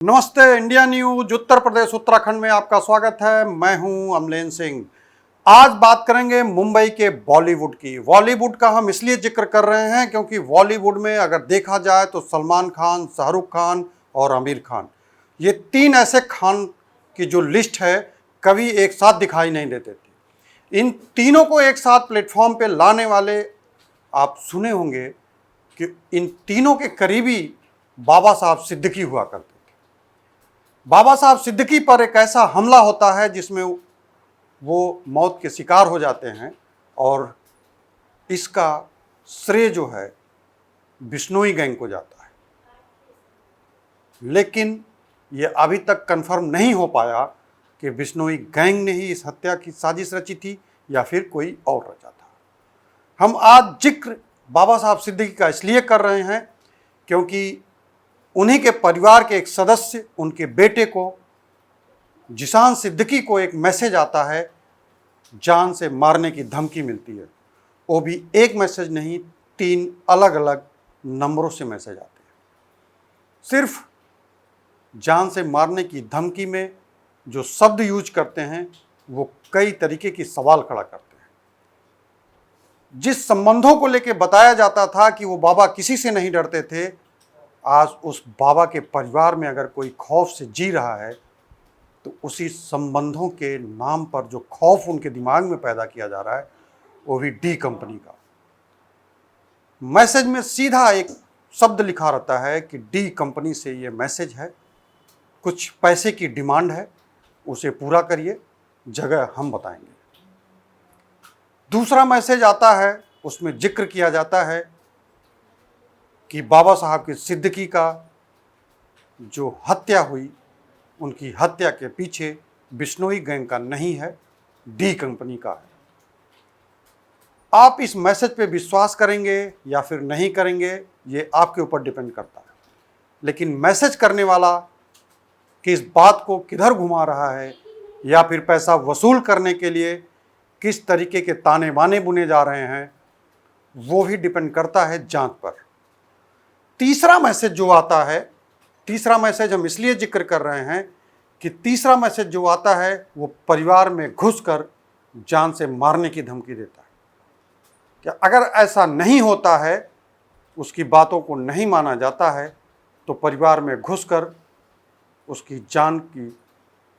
नमस्ते। India news Uttar Pradesh Uttarakhand में आपका स्वागत है। मैं हूं अमलेन सिंह। आज बात करेंगे मुंबई के बॉलीवुड की। बॉलीवुड का हम इसलिए जिक्र कर रहे हैं क्योंकि बॉलीवुड में अगर देखा जाए तो सलमान खान, शाहरुख खान और आमिर खान, ये तीन ऐसे खान की जो लिस्ट है कभी एक साथ दिखाई नहीं देते थे। इन तीनों को एक साथ प्लेटफॉर्म पे लाने वाले आप सुने होंगे कि इन तीनों के करीबी बाबा साहब सिद्दीकी हुआ करते। बाबा साहब सिद्दीकी पर एक ऐसा हमला होता है जिसमें वो मौत के शिकार हो जाते हैं और इसका श्रेय जो है बिश्नोई गैंग को जाता है। लेकिन ये अभी तक कंफर्म नहीं हो पाया कि बिश्नोई गैंग ने ही इस हत्या की साजिश रची थी या फिर कोई और रचा था। हम आज जिक्र बाबा साहब सिद्दीकी का इसलिए कर रहे हैं क्योंकि उन्हीं के परिवार के एक सदस्य, उनके बेटे को, जिशान सिद्दीकी को एक मैसेज आता है, जान से मारने की धमकी मिलती है। वो भी एक मैसेज नहीं, 3 अलग अलग नंबरों से मैसेज आते हैं। सिर्फ जान से मारने की धमकी में जो शब्द यूज करते हैं वो कई तरीके की सवाल खड़ा करते हैं। जिस संबंधों को लेकर बताया जाता था कि वो बाबा किसी से नहीं डरते थे, आज उस बाबा के परिवार में अगर कोई खौफ से जी रहा है तो उसी संबंधों के नाम पर जो खौफ उनके दिमाग में पैदा किया जा रहा है वो भी डी कंपनी का। मैसेज में सीधा एक शब्द लिखा रहता है कि डी कंपनी से ये मैसेज है, कुछ पैसे की डिमांड है, उसे पूरा करिए, जगह हम बताएंगे। दूसरा मैसेज आता है, उसमें जिक्र किया जाता है कि बाबा साहब के सिद्दीकी का जो हत्या हुई, उनकी हत्या के पीछे बिश्नोई गैंग का नहीं है, डी कंपनी का है। आप इस मैसेज पे विश्वास करेंगे या फिर नहीं करेंगे ये आपके ऊपर डिपेंड करता है। लेकिन मैसेज करने वाला किस बात को किधर घुमा रहा है या फिर पैसा वसूल करने के लिए किस तरीके के ताने बाने बुने जा रहे हैं, वो भी डिपेंड करता है जांच पर। तीसरा मैसेज जो आता है, तीसरा मैसेज हम इसलिए जिक्र कर रहे हैं कि तीसरा मैसेज जो आता है वो परिवार में घुसकर जान से मारने की धमकी देता है कि अगर ऐसा नहीं होता है, उसकी बातों को नहीं माना जाता है, तो परिवार में घुसकर उसकी जान की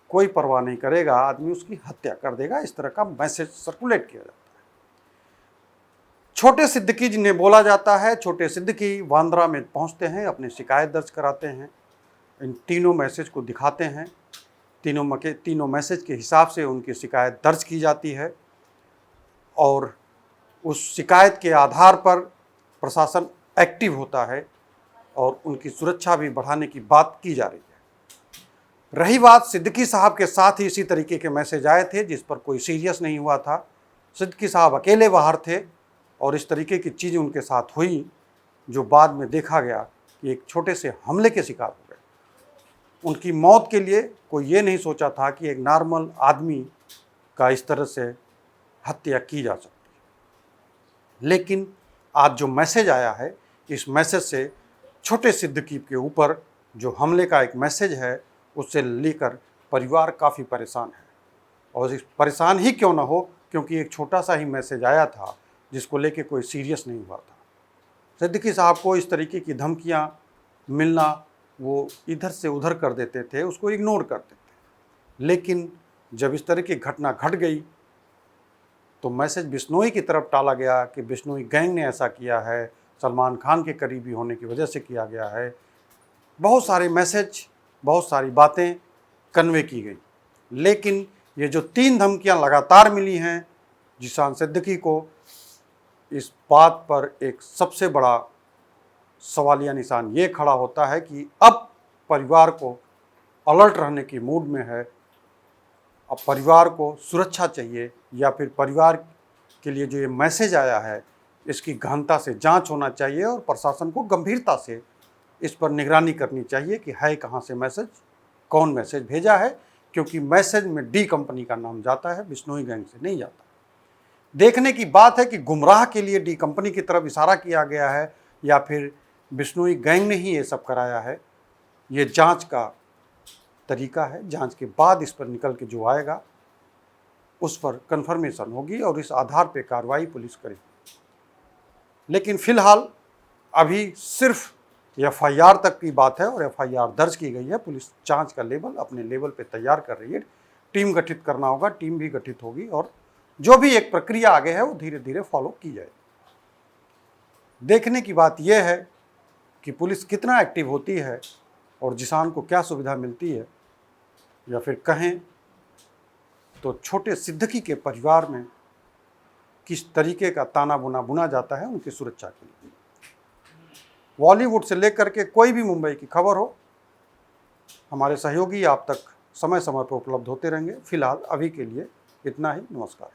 कोई परवाह नहीं करेगा, आदमी उसकी हत्या कर देगा। इस तरह का मैसेज सर्कुलेट किया जाता है। छोटे सिद्दीकी जिन्हें बोला जाता है, छोटे सिद्दीकी बांद्रा में पहुंचते हैं, अपनी शिकायत दर्ज कराते हैं, इन तीनों मैसेज को दिखाते हैं। तीनों मैसेज के हिसाब से उनकी शिकायत दर्ज की जाती है और उस शिकायत के आधार पर प्रशासन एक्टिव होता है और उनकी सुरक्षा भी बढ़ाने की बात की जा रही है। रही बात सिद्दीकी साहब के साथ ही इसी तरीके के मैसेज आए थे जिस पर कोई सीरियस नहीं हुआ था। सिद्दीकी साहब अकेले बाहर थे और इस तरीके की चीज़ उनके साथ हुई जो बाद में देखा गया कि एक छोटे से हमले के शिकार हो गए। उनकी मौत के लिए कोई ये नहीं सोचा था कि एक नॉर्मल आदमी का इस तरह से हत्या की जा सकती है। लेकिन आज जो मैसेज आया है, इस मैसेज से छोटे सिद्दीकी के ऊपर जो हमले का एक मैसेज है, उससे लेकर परिवार काफ़ी परेशान है। और इस परेशान ही क्यों ना हो, क्योंकि एक छोटा सा ही मैसेज आया था जिसको लेके कोई सीरियस नहीं हुआ था। सिद्दीकी साहब को इस तरीके की धमकियां मिलना वो इधर से उधर कर देते थे, उसको इग्नोर करते थे। लेकिन जब इस तरह की घटना घट गई तो मैसेज बिश्नोई की तरफ टाला गया कि बिश्नोई गैंग ने ऐसा किया है, सलमान खान के करीबी होने की वजह से किया गया है। बहुत सारे मैसेज, बहुत सारी बातें कन्वे की गई। लेकिन ये जो 3 धमकियां लगातार मिली हैं जिशान सिद्दीकी को, इस बात पर एक सबसे बड़ा सवालिया निशान ये खड़ा होता है कि अब परिवार को अलर्ट रहने की मूड में है। अब परिवार को सुरक्षा चाहिए या फिर परिवार के लिए जो ये मैसेज आया है इसकी गहनता से जांच होना चाहिए और प्रशासन को गंभीरता से इस पर निगरानी करनी चाहिए कि है कहाँ से मैसेज, कौन मैसेज भेजा है, क्योंकि मैसेज में डी कंपनी का नाम जाता है, बिश्नोई गैंग से नहीं जाता। देखने की बात है कि गुमराह के लिए डी कंपनी की तरफ इशारा किया गया है या फिर बिश्नोई गैंग ने ही ये सब कराया है। ये जांच का तरीका है। जांच के बाद इस पर निकल के जो आएगा उस पर कंफर्मेशन होगी और इस आधार पे कार्रवाई पुलिस करेगी। लेकिन फिलहाल अभी सिर्फ एफआईआर तक की बात है और एफआईआर दर्ज की गई है। पुलिस जांच का लेवल अपने लेवल पे तैयार कर रही है। टीम गठित करना होगा, टीम भी गठित होगी और जो भी एक प्रक्रिया आगे है वो धीरे धीरे फॉलो की जाए। देखने की बात यह है कि पुलिस कितना एक्टिव होती है और जिसान को क्या सुविधा मिलती है, या फिर कहें तो छोटे सिद्दीकी के परिवार में किस तरीके का ताना बुना जाता है उनकी सुरक्षा के लिए। बॉलीवुड से लेकर के कोई भी मुंबई की खबर हो, हमारे सहयोगी आप तक समय समय पर उपलब्ध होते रहेंगे। फिलहाल अभी के लिए इतना ही। नमस्कार।